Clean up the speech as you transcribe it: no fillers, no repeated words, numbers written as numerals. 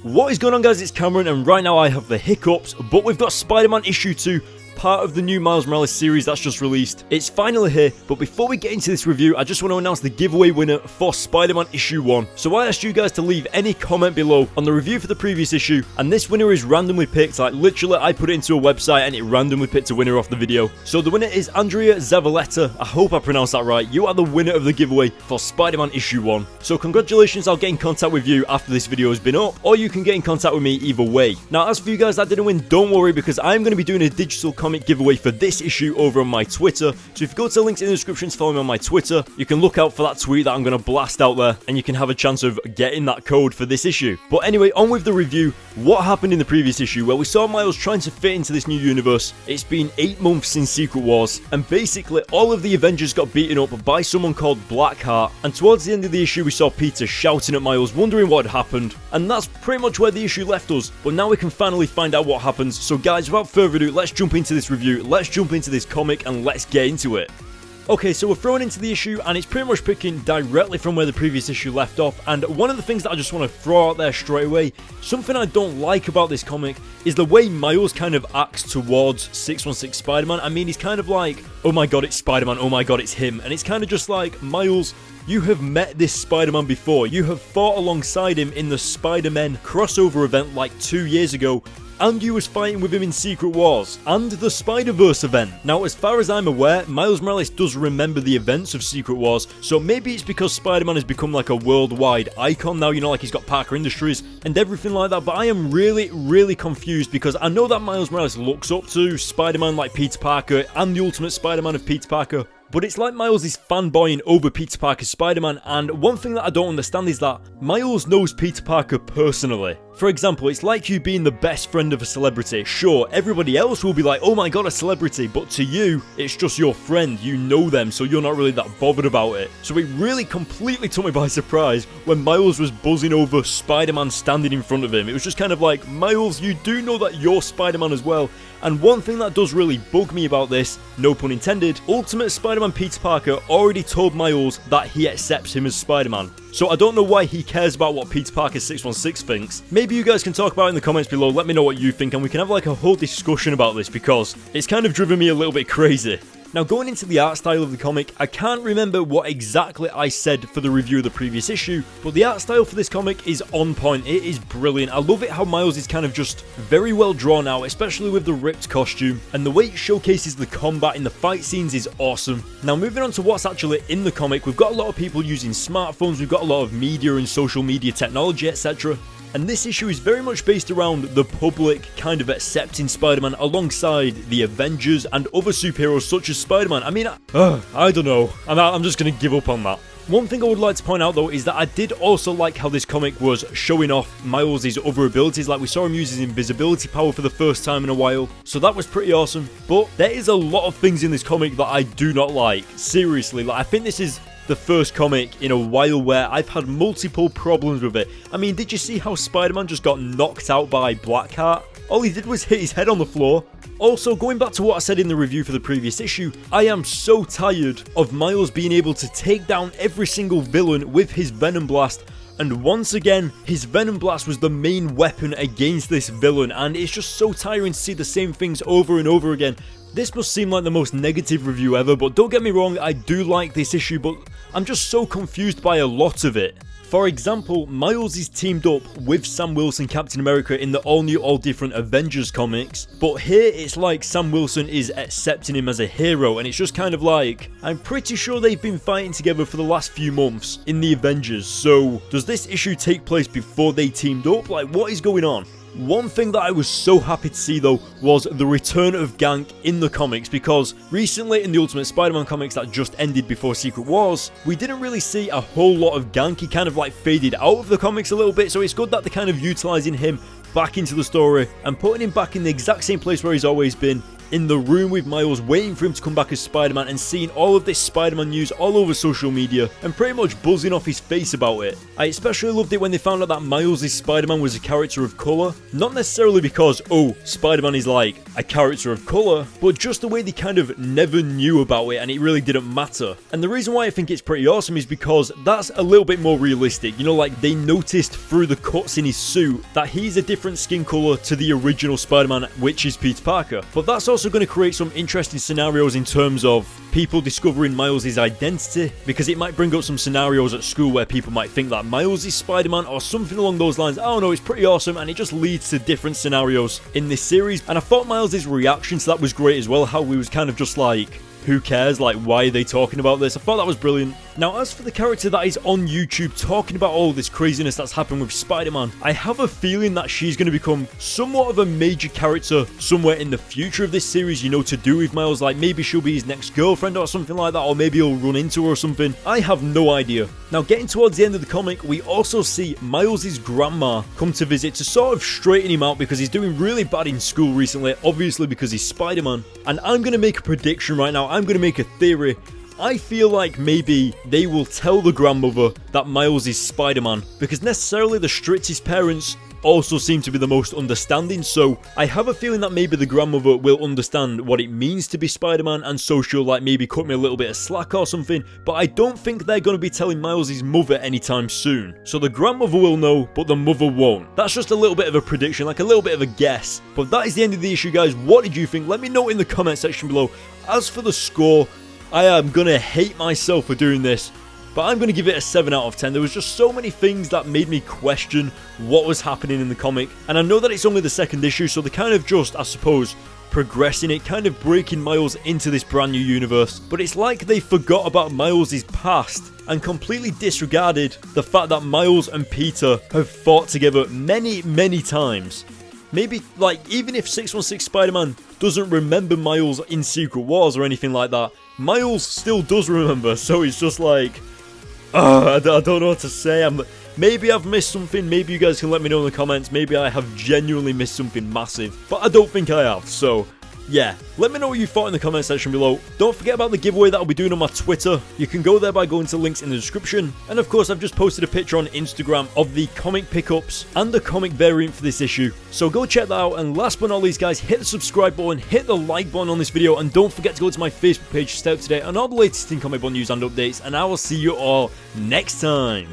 What is going on, guys? It's Cameron, and right now I have the hiccups, but we've got Spider-Man issue 2, part of the new Miles Morales series that's just released. It's finally here, but before we get into this review, I just want to announce the giveaway winner for Spider-Man issue 1. So I asked you guys to leave any comment below on the review for the previous issue, and this winner is randomly picked. Like, literally, I put it into a website and it randomly picked a winner off the video. So the winner is Andrea Zavaleta. I hope I pronounced that right. You are the winner of the giveaway for Spider-Man issue 1. So congratulations, I'll get in contact with you after this video has been up, or you can get in contact with me either way. Now, as for you guys that didn't win, don't worry, because I'm going to be doing a digital comic giveaway for this issue over on my Twitter. So if you go to the links in the description to follow me on my Twitter, you can look out for that tweet that I'm going to blast out there, and you can have a chance of getting that code for this issue. But anyway, on with the review. What happened in the previous issue? Well, we saw Miles trying to fit into this new universe. It's been 8 months since Secret Wars, and basically all of the Avengers got beaten up by someone called Blackheart. And towards the end of the issue, we saw Peter shouting at Miles, wondering what had happened. And that's pretty much where the issue left us. But now we can finally find out what happens. So guys, without further ado, let's jump into this review. Let's jump into this comic and let's get into it. Okay, so we're thrown into the issue, and it's pretty much picking directly from where the previous issue left off. And one of the things that I just want to throw out there straight away, something I don't like about this comic, is the way Miles kind of acts towards 616 Spider-Man. I mean, he's kind of like, oh my god, it's Spider-Man, oh my god, it's him. And it's kind of just like, Miles, you have met this Spider-Man before. You have fought alongside him in the Spider-Man crossover event like 2 years ago. And you was fighting with him in Secret Wars, and the Spider-Verse event. Now, as far as I'm aware, Miles Morales does remember the events of Secret Wars, so maybe it's because Spider-Man has become like a worldwide icon now, you know, like he's got Parker Industries and everything like that, but I am really confused, because I know that Miles Morales looks up to Spider-Man like Peter Parker and the Ultimate Spider-Man of Peter Parker. But it's like Miles is fanboying over Peter Parker's Spider-Man, and one thing that I don't understand is that Miles knows Peter Parker personally. For example, it's like you being the best friend of a celebrity. Sure, everybody else will be like, oh my god, a celebrity, but to you, it's just your friend. You know them, so you're not really that bothered about it. So it really completely took me by surprise when Miles was buzzing over Spider-Man standing in front of him. It was just kind of like, Miles, you do know that you're Spider-Man as well. And one thing that does really bug me about this, no pun intended, Ultimate Spider-Man Peter Parker already told Miles that he accepts him as Spider-Man. So I don't know why he cares about what Peter Parker 616 thinks. Maybe you guys can talk about it in the comments below, let me know what you think, and we can have like a whole discussion about this, because it's kind of driven me a little bit crazy. Now, going into the art style of the comic, I can't remember what exactly I said for the review of the previous issue, but the art style for this comic is on point. It is brilliant. I love it how Miles is kind of just very well drawn out, especially with the ripped costume, and the way it showcases the combat in the fight scenes is awesome. Now, moving on to what's actually in the comic, we've got a lot of people using smartphones, we've got a lot of media and social media technology, etc. And this issue is very much based around the public kind of accepting Spider-Man alongside the Avengers and other superheroes such as Spider-Man. I mean, I don't know. I'm just going to give up on that. One thing I would like to point out though is that I did also like how this comic was showing off Miles' other abilities. Like, we saw him use his invisibility power for the first time in a while, so that was pretty awesome. But there is a lot of things in this comic that I do not like. Seriously, like, I think this is the first comic in a while where I've had multiple problems with it. I mean, did you see how Spider-Man just got knocked out by Blackheart? All he did was hit his head on the floor. Also, going back to what I said in the review for the previous issue, I am so tired of Miles being able to take down every single villain with his Venom Blast. And once again, his Venom Blast was the main weapon against this villain, and it's just so tiring to see the same things over and over again. This must seem like the most negative review ever, but don't get me wrong, I do like this issue, but I'm just so confused by a lot of it. For example, Miles is teamed up with Sam Wilson, Captain America, in the all-new, all-different Avengers comics, but here it's like Sam Wilson is accepting him as a hero, and it's just kind of like, I'm pretty sure they've been fighting together for the last few months in the Avengers, so does this issue take place before they teamed up? Like, what is going on? One thing that I was so happy to see though was the return of Gank in the comics, because recently in the Ultimate Spider-Man comics that just ended before Secret Wars, we didn't really see a whole lot of Gank. He kind of like faded out of the comics a little bit, so it's good that they're kind of utilising him back into the story and putting him back in the exact same place where he's always been, in the room with Miles waiting for him to come back as Spider-Man and seeing all of this Spider-Man news all over social media and pretty much buzzing off his face about it. I especially loved it when they found out that Miles' Spider-Man was a character of colour. Not necessarily because, oh, Spider-Man is like a character of colour, but just the way they kind of never knew about it and it really didn't matter. And the reason why I think it's pretty awesome is because that's a little bit more realistic. You know, like they noticed through the cuts in his suit that he's a different skin colour to the original Spider-Man, which is Peter Parker. But that's also going to create some interesting scenarios in terms of people discovering Miles' identity, because it might bring up some scenarios at school where people might think that Miles is Spider-Man or something along those lines. I don't know, it's pretty awesome and it just leads to different scenarios in this series. And I thought Miles' reaction to that was great as well, how he was kind of just like, who cares, like why are they talking about this? I thought that was brilliant. Now as for the character that is on YouTube talking about all this craziness that's happened with Spider-Man, I have a feeling that she's going to become somewhat of a major character somewhere in the future of this series, you know, to do with Miles. Like maybe she'll be his next girlfriend or something like that, or maybe he'll run into her or something. I have no idea. Now getting towards the end of the comic, we also see Miles' grandma come to visit to sort of straighten him out because he's doing really bad in school recently, obviously because he's Spider-Man. And I'm going to make a prediction right now. I'm going to make a theory. I feel like maybe they will tell the grandmother that Miles is Spider-Man, because necessarily the strictest parents also seem to be the most understanding, so I have a feeling that maybe the grandmother will understand what it means to be Spider-Man, and so she'll like maybe cut me a little bit of slack or something, but I don't think they're going to be telling Miles' mother anytime soon. So the grandmother will know, but the mother won't. That's just a little bit of a prediction, like a little bit of a guess. But that is the end of the issue, guys. What did you think? Let me know in the comment section below. As for the score, I am going to hate myself for doing this, but I'm going to give it a 7 out of 10. There was just so many things that made me question what was happening in the comic. And I know that it's only the second issue, so they're kind of just, I suppose, progressing it, kind of breaking Miles into this brand new universe. But it's like they forgot about Miles' past and completely disregarded the fact that Miles and Peter have fought together many, many times. Maybe, like, even if 616 Spider-Man doesn't remember Miles in Secret Wars or anything like that, Miles still does remember, so it's just like, I don't know what to say. Maybe I've missed something, maybe you guys can let me know in the comments, maybe I have genuinely missed something massive, but I don't think I have, so yeah, let me know what you thought in the comment section below. Don't forget about the giveaway that I'll be doing on my Twitter. You can go there by going to links in the description. And of course, I've just posted a picture on Instagram of the comic pickups and the comic variant for this issue. So go check that out. And last but not least, guys, hit the subscribe button, hit the like button on this video, and don't forget to go to my Facebook page to stay up to date on all the latest in comic book news and updates. And I will see you all next time.